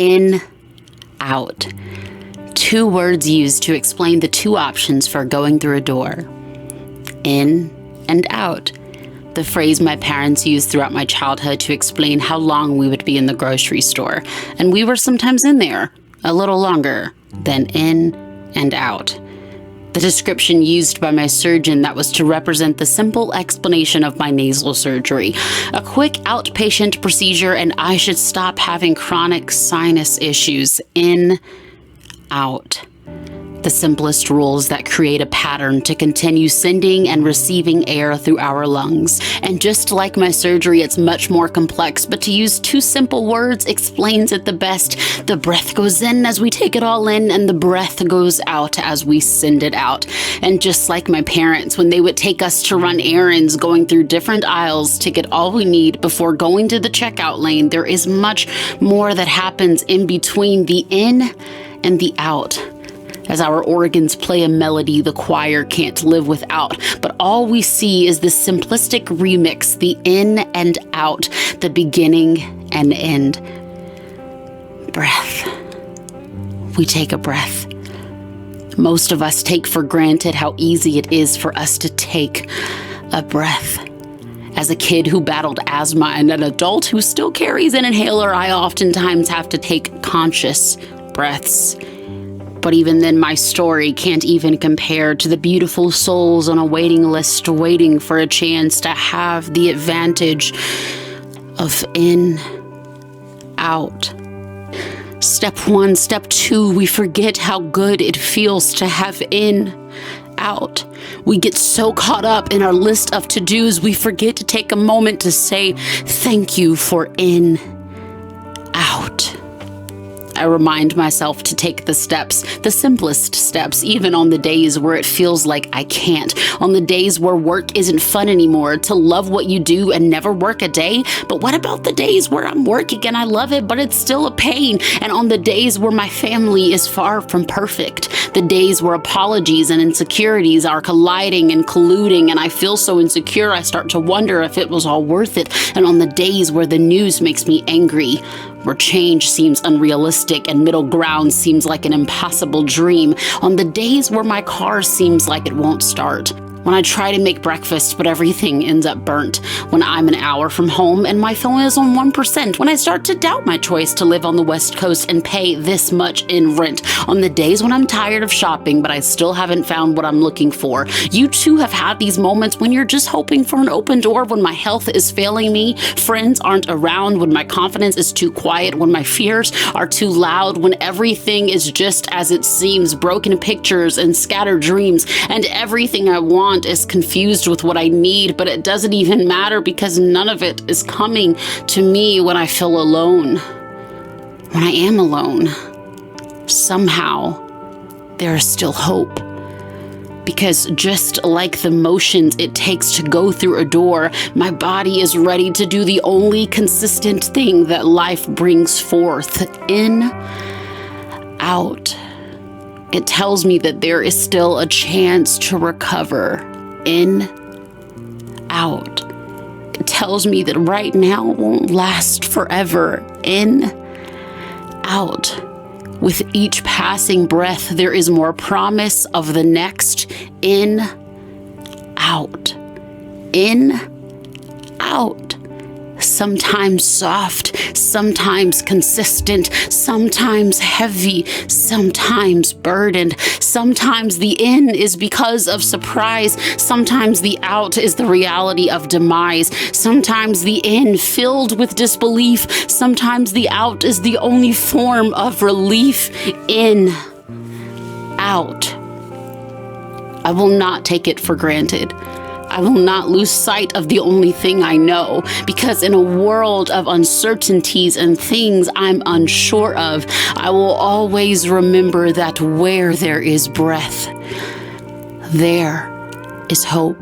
In, out. Two words used to explain the two options for going through a door. In and out. The phrase my parents used throughout my childhood to explain how long we would be in the grocery store. And we were sometimes in there a little longer than in and out. The description used by my surgeon that was to represent the simple explanation of my nasal surgery. A quick outpatient procedure and I should stop having chronic sinus issues. In, out. The simplest rules that create a pattern to continue sending and receiving air through our lungs. And just like my surgery, it's much more complex, but to use two simple words explains it the best. The breath goes in as we take it all in, and the breath goes out as we send it out. And just like my parents, when they would take us to run errands, going through different aisles to get all we need before going to the checkout lane, there is much more that happens in between the in and the out. As our organs play a melody the choir can't live without, but all we see is the simplistic remix, the in and out, the beginning and end. Breath. We take a breath. Most of us take for granted how easy it is for us to take a breath. As a kid who battled asthma and an adult who still carries an inhaler, I oftentimes have to take conscious breaths. But even then, my story can't even compare to the beautiful souls on a waiting list waiting for a chance to have the advantage of in, out. Step 1, step 2, we forget how good it feels to have in, out. We get so caught up in our list of to-dos, we forget to take a moment to say thank you for in, out. I remind myself to take the steps, the simplest steps, even on the days where it feels like I can't, on the days where work isn't fun anymore, to love what you do and never work a day. But what about the days where I'm working and I love it, but it's still a pain? And on the days where my family is far from perfect, the days where apologies and insecurities are colliding and colluding, and I feel so insecure I start to wonder if it was all worth it. And on the days where the news makes me angry, where change seems unrealistic and middle ground seems like an impossible dream, on the days where my car seems like it won't start, when I try to make breakfast but everything ends up burnt, when I'm an hour from home and my phone is on 1%, when I start to doubt my choice to live on the West Coast and pay this much in rent, on the days when I'm tired of shopping but I still haven't found what I'm looking for. You too have had these moments when you're just hoping for an open door, when my health is failing me, friends aren't around, when my confidence is too quiet, when my fears are too loud, when everything is just as it seems, broken pictures and scattered dreams, and everything I want is confused with what I need, but it doesn't even matter because none of it is coming to me when I feel alone. When I am alone, somehow there is still hope. Because just like the motions it takes to go through a door, my body is ready to do the only consistent thing that life brings forth. In, out. It tells me that there is still a chance to recover. In, out. It tells me that right now won't last forever. In, out. With each passing breath, there is more promise of the next. In, out. In, out. Sometimes soft, sometimes consistent, sometimes heavy, sometimes burdened. Sometimes the in is because of surprise. Sometimes the out is the reality of demise. Sometimes the in filled with disbelief. Sometimes the out is the only form of relief. In, out. I will not take it for granted. I will not lose sight of the only thing I know, because in a world of uncertainties and things I'm unsure of, I will always remember that where there is breath, there is hope.